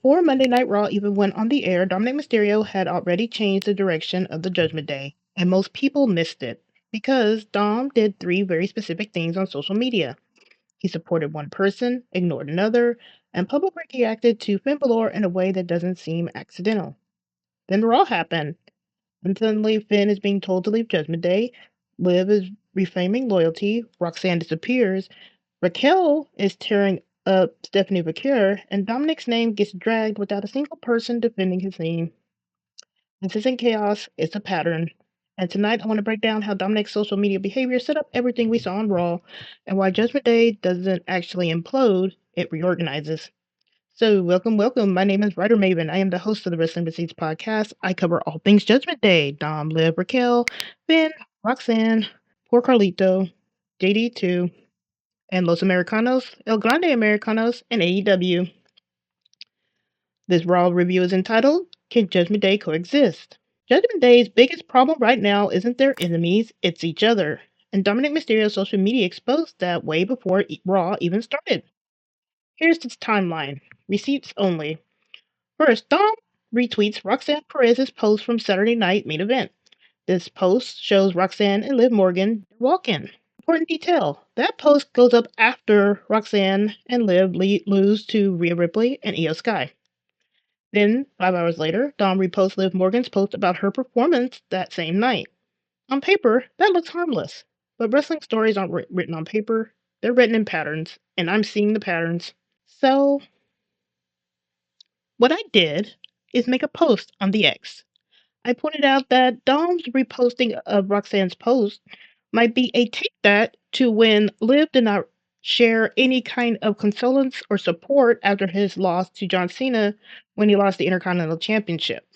Before Monday Night Raw even went on the air, Dominik Mysterio had already changed the direction of the Judgment Day, and most people missed it because Dom did three very specific things on social media. He supported one person, ignored another, and publicly reacted to Finn Balor in a way that doesn't seem accidental. Then Raw happened, and suddenly Finn is being told to leave Judgment Day, Liv is reframing loyalty, Roxanne disappears, Raquel is tearing up Stephanie Akira, and Dominic's name gets dragged without a single person defending his name. This isn't chaos, it's a pattern. And tonight I want to break down how Dominic's social media behavior set up everything we saw on Raw, and why Judgment Day doesn't actually implode, it reorganizes. So, welcome. My name is Writer Maven. I am the host of the Wrestling Receipts podcast. I cover all things Judgment Day. Dom, Liv, Raquel, Finn, Roxanne, Poor Carlito, JD2, and Los Americanos, El Grande Americanos, and AEW. This Raw review is entitled, Can Judgment Day Coexist? Judgment Day's biggest problem right now isn't their enemies, it's each other. And Dominik Mysterio's social media exposed that way before Raw even started. Here's its timeline. Receipts only. First, Dom retweets Roxanne Perez's post from Saturday Night Main Event. This post shows Roxanne and Liv Morgan walk-in. Important detail, that post goes up after Roxanne and Liv lose to Rhea Ripley and Io Sky. Then, 5 hours later, Dom reposts Liv Morgan's post about her performance that same night. On paper, that looks harmless. But wrestling stories aren't written on paper, they're written in patterns, and I'm seeing the patterns. So, what I did is make a post on the X. I pointed out that Dom's reposting of Roxanne's post might be a take that to when Liv did not share any kind of condolence or support after his loss to John Cena when he lost the Intercontinental Championship.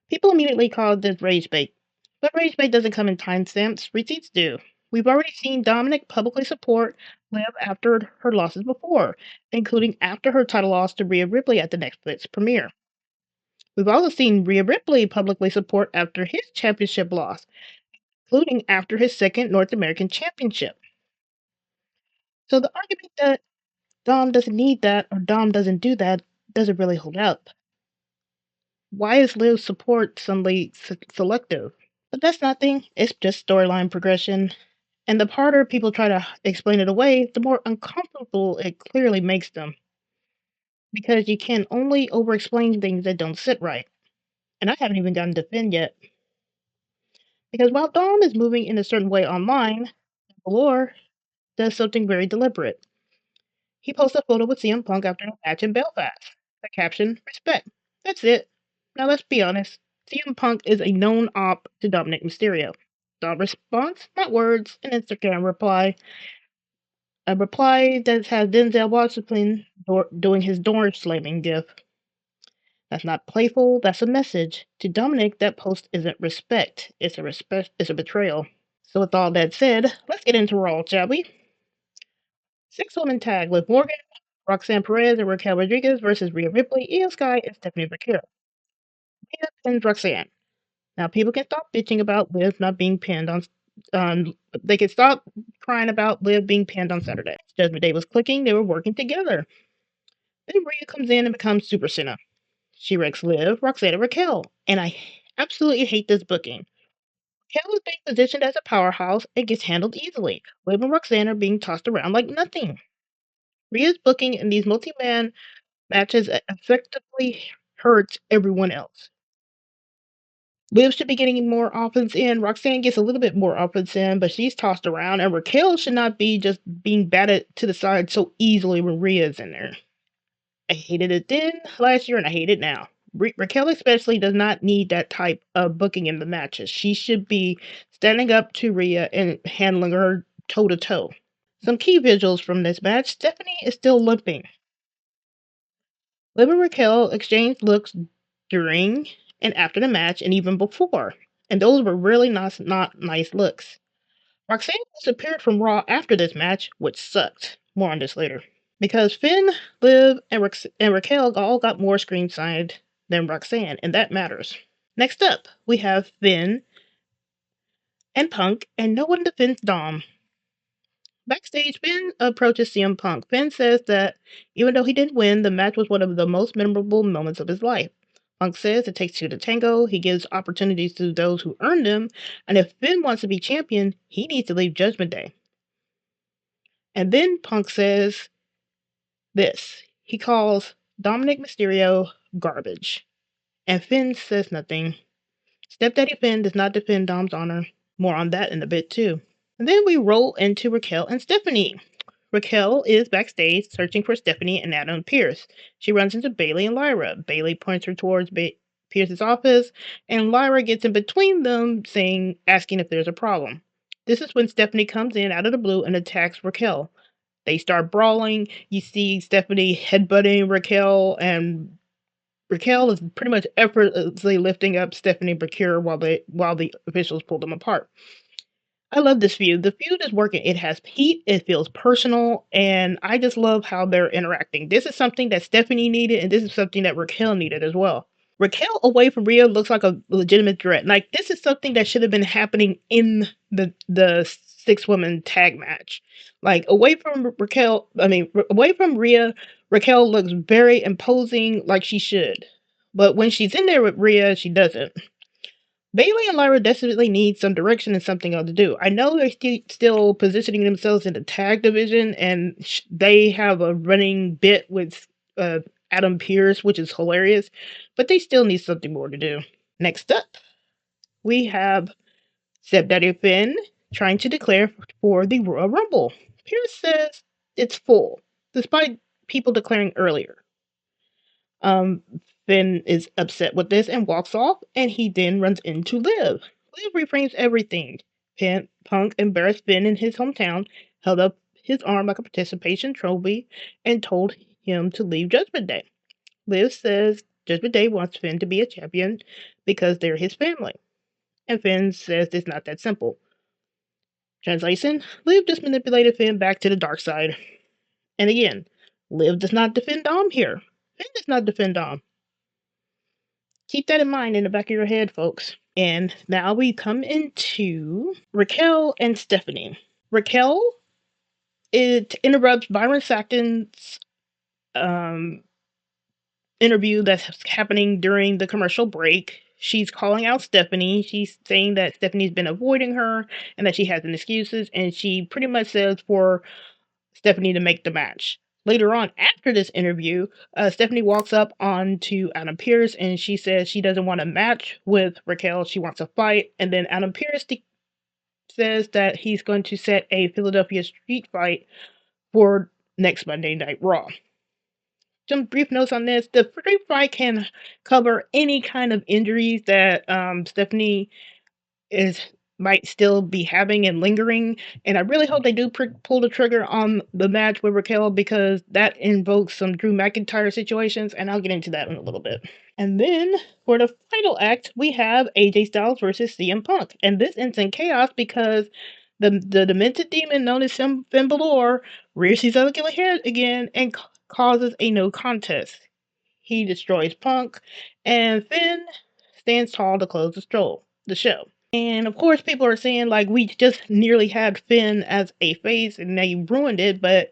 People immediately called this rage bait, but rage bait doesn't come in timestamps, receipts do. We've already seen Dominik publicly support Liv after her losses before, including after her title loss to Rhea Ripley at the Netflix premiere. We've also seen Rhea Ripley publicly support after his championship loss, including after his second North American championship. So the argument that Dom doesn't need that or Dom doesn't do that doesn't really hold up. Why is Liv's support suddenly selective? But that's nothing, it's just storyline progression. And the harder people try to explain it away, the more uncomfortable it clearly makes them. Because you can only over explain things that don't sit right. And I haven't even gotten to Finn yet. Because while Dom is moving in a certain way online, Balor does something very deliberate. He posts a photo with CM Punk after a match in Belfast. The caption, respect. That's it. Now let's be honest. CM Punk is a known op to Dominik Mysterio. Dom response, not words, an Instagram reply. A reply that has Denzel Washington doing his door slamming gif. That's not playful, that's a message. To Dominik, that post isn't respect. It's a betrayal. So with all that said, let's get into Raw, shall we? 6-woman tag with Morgan, Roxanne Perez, and Raquel Rodriguez versus Rhea Ripley, Io Sky, and Stephanie Akira. Rhea pins Roxanne. Now people can stop bitching about Liv not being pinned on. They can stop crying about Liv being pinned on Saturday. Judgment Day was clicking; they were working together. Then Rhea comes in and becomes Super Senna. She wrecks Liv, Roxanne, and Raquel, and I absolutely hate this booking. Raquel is being positioned as a powerhouse and gets handled easily. Liv and Roxanne are being tossed around like nothing. Rhea's booking in these multi-man matches effectively hurts everyone else. Liv should be getting more offense in. Roxanne gets a little bit more offense in, but she's tossed around. And Raquel should not be just being batted to the side so easily when Rhea's in there. I hated it then last year, and I hate it now. Raquel especially does not need that type of booking in the matches. She should be standing up to Rhea and handling her toe to toe. Some key visuals from this match: Stephanie is still limping. Liv and Raquel exchanged looks during and after the match, and even before, and those were really not nice looks. Roxanne disappeared from Raw after this match, which sucked. More on this later. Because Finn, Liv, and Raquel all got more screen time than Roxanne, and that matters. Next up, we have Finn and Punk, and no one defends Dom. Backstage, Finn approaches CM Punk. Finn says that even though he didn't win, the match was one of the most memorable moments of his life. Punk says it takes two to tango. He gives opportunities to those who earned them, and if Finn wants to be champion, he needs to leave Judgment Day. And then Punk says this. He calls Dominik Mysterio garbage. And Finn says nothing. Stepdaddy Finn does not defend Dom's honor. More on that in a bit, too. And then we roll into Raquel and Stephanie. Raquel is backstage searching for Stephanie and Adam Pierce. She runs into Bailey and Lyra. Bailey points her towards Pierce's office, and Lyra gets in between them, asking if there's a problem. This is when Stephanie comes in out of the blue and attacks Raquel. They start brawling. You see Stephanie headbutting Raquel, and Raquel is pretty much effortlessly lifting up Stephanie Bakir while the officials pull them apart. I love this feud. The feud is working. It has heat. It feels personal, and I just love how they're interacting. This is something that Stephanie needed, and this is something that Raquel needed as well. Raquel away from Rhea looks like a legitimate threat. Like, this is something that should have been happening in the 6-woman tag match. Like, away from Rhea, Raquel looks very imposing, like she should. But when she's in there with Rhea, she doesn't. Bailey and Lyra desperately need some direction and something else to do. I know they're still positioning themselves in the tag division, and they have a running bit with Adam Pierce, which is hilarious, but they still need something more to do. Next up, we have Stepdaddy Finn trying to declare for the Royal Rumble. Pierce says it's full, despite people declaring earlier. Finn is upset with this and walks off, and he then runs into Liv. Liv reframes everything. Punk embarrassed Finn in his hometown, held up his arm like a participation trophy, and told him to leave Judgment Day. Liv says Judgment Day wants Finn to be a champion because they're his family. And Finn says it's not that simple. Translation, Liv just manipulated Finn back to the dark side. And again, Liv does not defend Dom here. Finn does not defend Dom. Keep that in mind in the back of your head, folks. And now we come into Raquel and Stephanie. Raquel, it interrupts Byron Saxton's interview that's happening during the commercial break. She's calling out Stephanie. She's saying that Stephanie's been avoiding her and that she has an excuses. And she pretty much says for Stephanie to make the match. Later on, after this interview, Stephanie walks up onto Adam Pierce and she says she doesn't want a match with Raquel. She wants a fight. And then Adam Pierce says that he's going to set a Philadelphia street fight for next Monday Night Raw. Some brief notes on this. The street fight can cover any kind of injuries that Stephanie might still be having and lingering, and I really hope they do pull the trigger on the match with Raquel because that invokes some Drew McIntyre situations, and I'll get into that in a little bit. And then for the final act, we have AJ Styles versus CM Punk, and this ends in chaos because the demented demon known as Finn Balor rears his ugly head again and causes a no contest. He destroys Punk, and Finn stands tall to close the show. And of course, people are saying, like, we just nearly had Finn as a face and they ruined it, but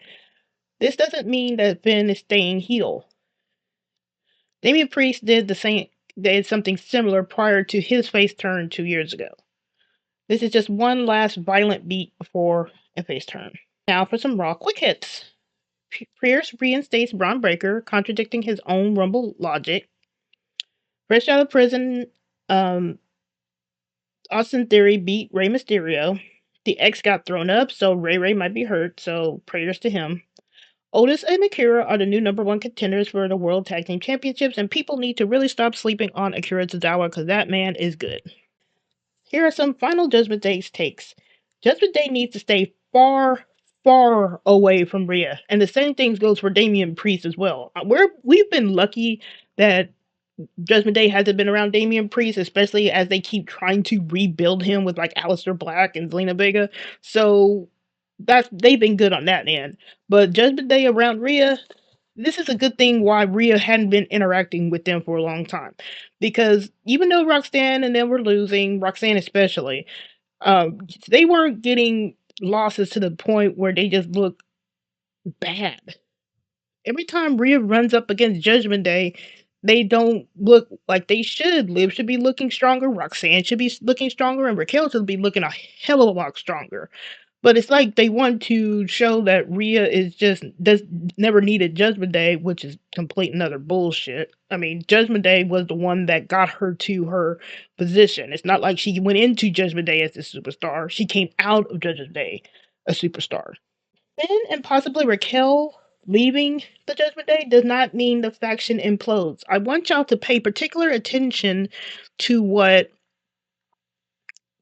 this doesn't mean that Finn is staying heel. Damian Priest did something similar prior to his face turn 2 years ago. This is just one last violent beat before a face turn. Now for some Raw quick hits. Pierce reinstates Bron Breakker, contradicting his own Rumble logic. Fresh out of prison, Austin Theory beat Rey Mysterio. The X got thrown up, so Ray might be hurt, so prayers to him. Otis and Akira are the new #1 contenders for the World Tag Team Championships, and people need to really stop sleeping on Akira Tozawa because that man is good. Here are some final Judgment Day takes. Judgment Day needs to stay far, far away from Rhea, and the same thing goes for Damian Priest as well. We've been lucky that Judgment Day hasn't been around Damian Priest, especially as they keep trying to rebuild him with like Aleister Black and Zelina Vega. So they've been good on that end. But Judgment Day around Rhea, this is a good thing why Rhea hadn't been interacting with them for a long time. Because even though Roxanne and them were losing, Roxanne especially, they weren't getting losses to the point where they just look bad. Every time Rhea runs up against Judgment Day, they don't look like they should. Liv should be looking stronger, Roxanne should be looking stronger, and Raquel should be looking a hell of a lot stronger. But it's like they want to show that Rhea is just does never needed Judgment Day, which is complete and utter bullshit. I mean, Judgment Day was the one that got her to her position. It's not like she went into Judgment Day as a superstar. She came out of Judgment Day a superstar. Finn and possibly Raquel leaving the Judgment Day does not mean the faction implodes. I want y'all to pay particular attention to what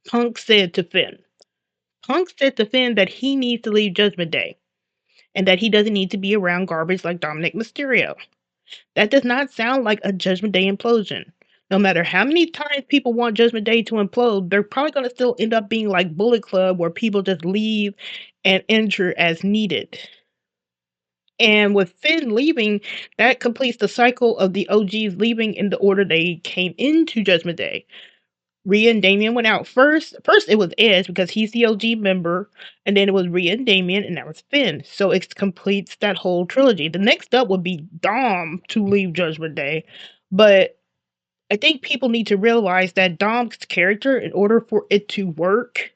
Punk said to Finn. Punk said to Finn that he needs to leave Judgment Day and that he doesn't need to be around garbage like Dominik Mysterio. That does not sound like a Judgment Day implosion. No matter how many times people want Judgment Day to implode, they're probably going to still end up being like Bullet Club, where people just leave and enter as needed. And with Finn leaving, that completes the cycle of the OGs leaving in the order they came into Judgment Day. Rhea and Damian went out first. First, it was Edge because he's the OG member, and then it was Rhea and Damian, and that was Finn. So it completes that whole trilogy. The next up would be Dom to leave Judgment Day, but I think people need to realize that Dom's character, in order for it to work,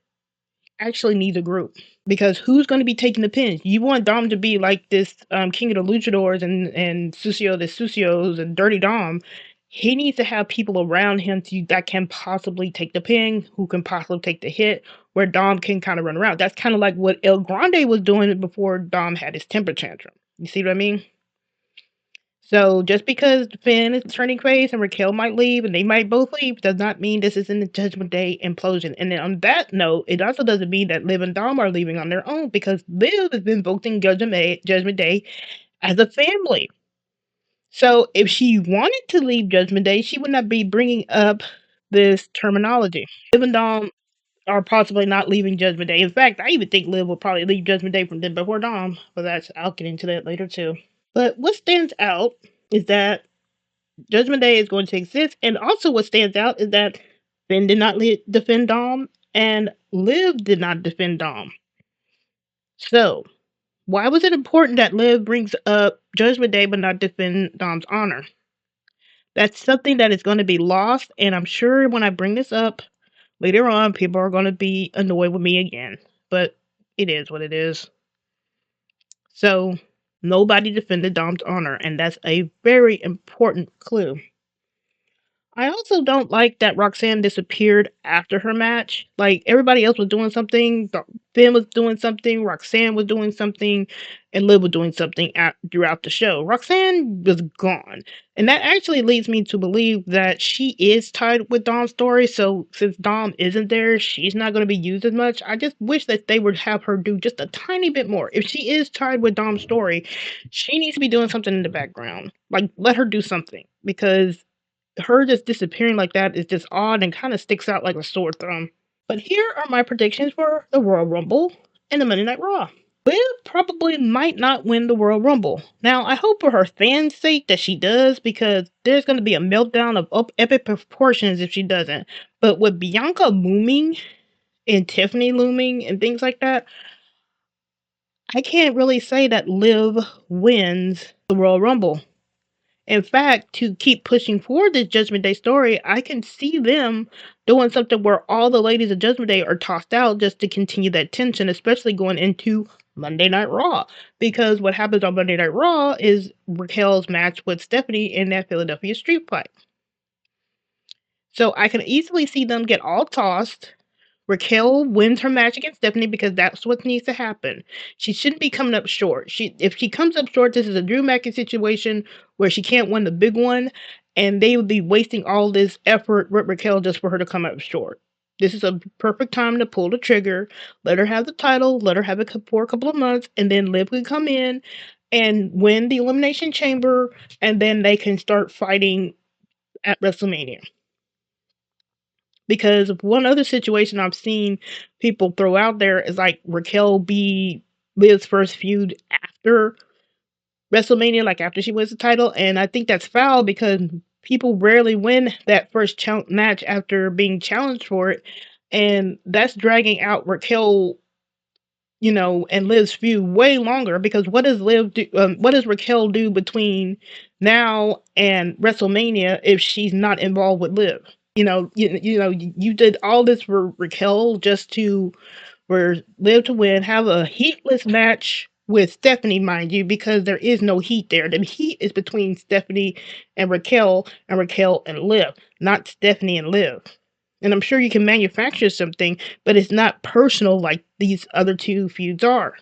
actually needs a group. Because who's going to be taking the pins? You want Dom to be like this King of the Luchadors and Sucio the Sucios and Dirty Dom. He needs to have people around him that can possibly take the pin, who can possibly take the hit, where Dom can kind of run around. That's kind of like what El Grande was doing before Dom had his temper tantrum. You see what I mean? So just because Finn is turning face and Raquel might leave and they might both leave does not mean this is in the Judgment Day implosion. And then on that note, it also doesn't mean that Liv and Dom are leaving on their own, because Liv has been voting Judgment Day as a family. So if she wanted to leave Judgment Day, she would not be bringing up this terminology. Liv and Dom are possibly not leaving Judgment Day. In fact, I even think Liv will probably leave Judgment Day from them before Dom, but I'll get into that later too. But what stands out is that Judgment Day is going to exist, and also what stands out is that Finn did not defend Dom, and Liv did not defend Dom. So, why was it important that Liv brings up Judgment Day but not defend Dom's honor? That's something that is going to be lost, and I'm sure when I bring this up later on, people are going to be annoyed with me again. But it is what it is. So, nobody defended Dom's honor, and that's a very important clue. I also don't like that Roxanne disappeared after her match. Like, everybody else was doing something. Finn was doing something. Roxanne was doing something. And Liv was doing something throughout the show. Roxanne was gone. And that actually leads me to believe that she is tied with Dom's story. So since Dom isn't there, she's not going to be used as much. I just wish that they would have her do just a tiny bit more. If she is tied with Dom's story, she needs to be doing something in the background. Like, let her do something. Because her just disappearing like that is just odd and kind of sticks out like a sore thumb. But here are my predictions for the Royal Rumble and the Monday Night Raw. Liv probably might not win the Royal Rumble. Now, I hope for her fans' sake that she does, because there's going to be a meltdown of epic proportions if she doesn't. But with Bianca looming and Tiffany looming and things like that, I can't really say that Liv wins the Royal Rumble. In fact, to keep pushing forward this Judgment Day story, I can see them doing something where all the ladies of Judgment Day are tossed out just to continue that tension, especially going into Monday Night Raw. Because what happens on Monday Night Raw is Raquel's match with Stephanie in that Philadelphia street fight. So I can easily see them get all tossed. Raquel wins her match against Stephanie because that's what needs to happen. She shouldn't be coming up short. If she comes up short, this is a Drew Mackin situation where she can't win the big one, and they would be wasting all this effort with Raquel just for her to come up short. This is a perfect time to pull the trigger, let her have the title, let her have it for a couple of months, and then Liv can come in and win the Elimination Chamber, and then they can start fighting at WrestleMania. Because one other situation I've seen people throw out there is like Raquel be Liv's first feud after WrestleMania, like after she wins the title. And I think that's foul because people rarely win that first match after being challenged for it. And that's dragging out Raquel and Liv's feud way longer, because what does Liv do? What does Raquel do between now and WrestleMania if she's not involved with Liv? You did all this for Raquel just for Liv to win, have a heatless match with Stephanie, mind you, because there is no heat there. The heat is between Stephanie and Raquel and Liv, not Stephanie and Liv. And I'm sure you can manufacture something, but it's not personal like these other two feuds are.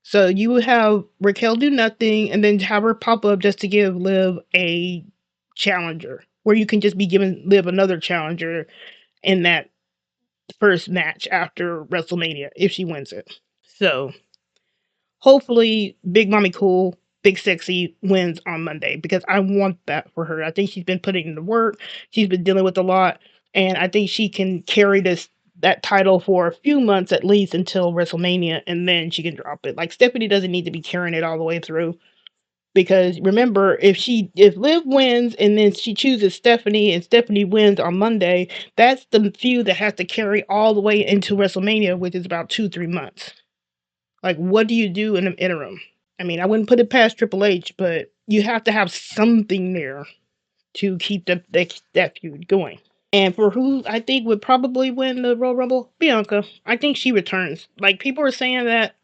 So you would have Raquel do nothing and then have her pop up just to give Liv a challenger, where you can just be giving Liv another challenger in that first match after WrestleMania if she wins it. So hopefully Big Mommy Cool, Big Sexy wins on Monday, because I want that for her. I think she's been putting in the work. She's been dealing with a lot, and I think she can carry that title for a few months at least until WrestleMania, and then she can drop it. Like, Stephanie doesn't need to be carrying it all the way through. Because remember, if Liv wins and then she chooses Stephanie and Stephanie wins on Monday, that's the feud that has to carry all the way into WrestleMania, which is about 2-3 months. Like, what do you do in the interim? I mean, I wouldn't put it past Triple H, but you have to have something there to keep that feud going. And for who I think would probably win the Royal Rumble, Bianca. I think she returns. Like, people are saying that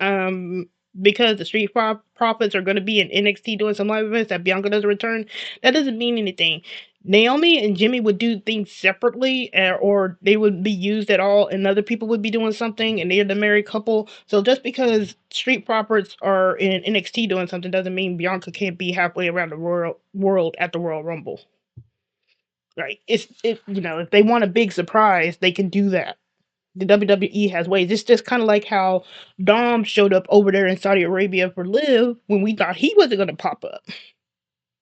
because the Street Profits are going to be in NXT doing some live events, that Bianca doesn't return. That doesn't mean anything. Naomi and Jimmy would do things separately, or they would be used at all, and other people would be doing something, and they're the married couple. So just because Street Profits are in NXT doing something doesn't mean Bianca can't be halfway around the world at the Royal Rumble. Right. If they want a big surprise, they can do that. The WWE has ways. It's just kind of like how Dom showed up over there in Saudi Arabia for Liv when we thought he wasn't going to pop up.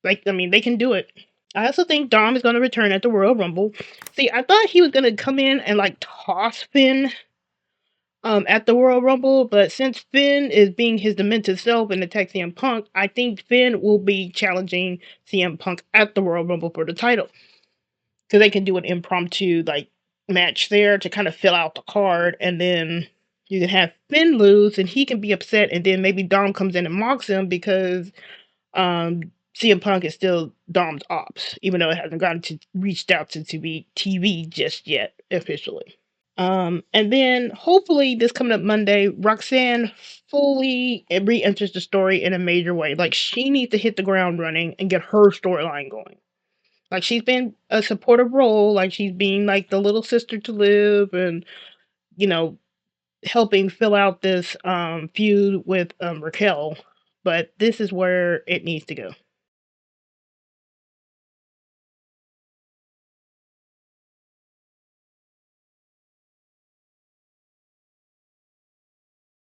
Like, I mean, they can do it. I also think Dom is going to return at the Royal Rumble. See, I thought he was going to come in and like toss Finn at the Royal Rumble, but since Finn is being his demented self and attack CM Punk, I think Finn will be challenging CM Punk at the Royal Rumble for the title. Because they can do an impromptu like match there to kind of fill out the card, and then you can have Finn lose and he can be upset, and then maybe Dom comes in and mocks him because CM Punk is still Dom's ops, even though it hasn't gotten reached out to TV just yet officially. And then hopefully this coming up Monday, Roxanne fully re-enters the story in a major way. Like, she needs to hit the ground running and get her storyline going. Like, she's been a supportive role, like she's being like the little sister to Liv, and helping fill out this feud with Raquel. But this is where it needs to go.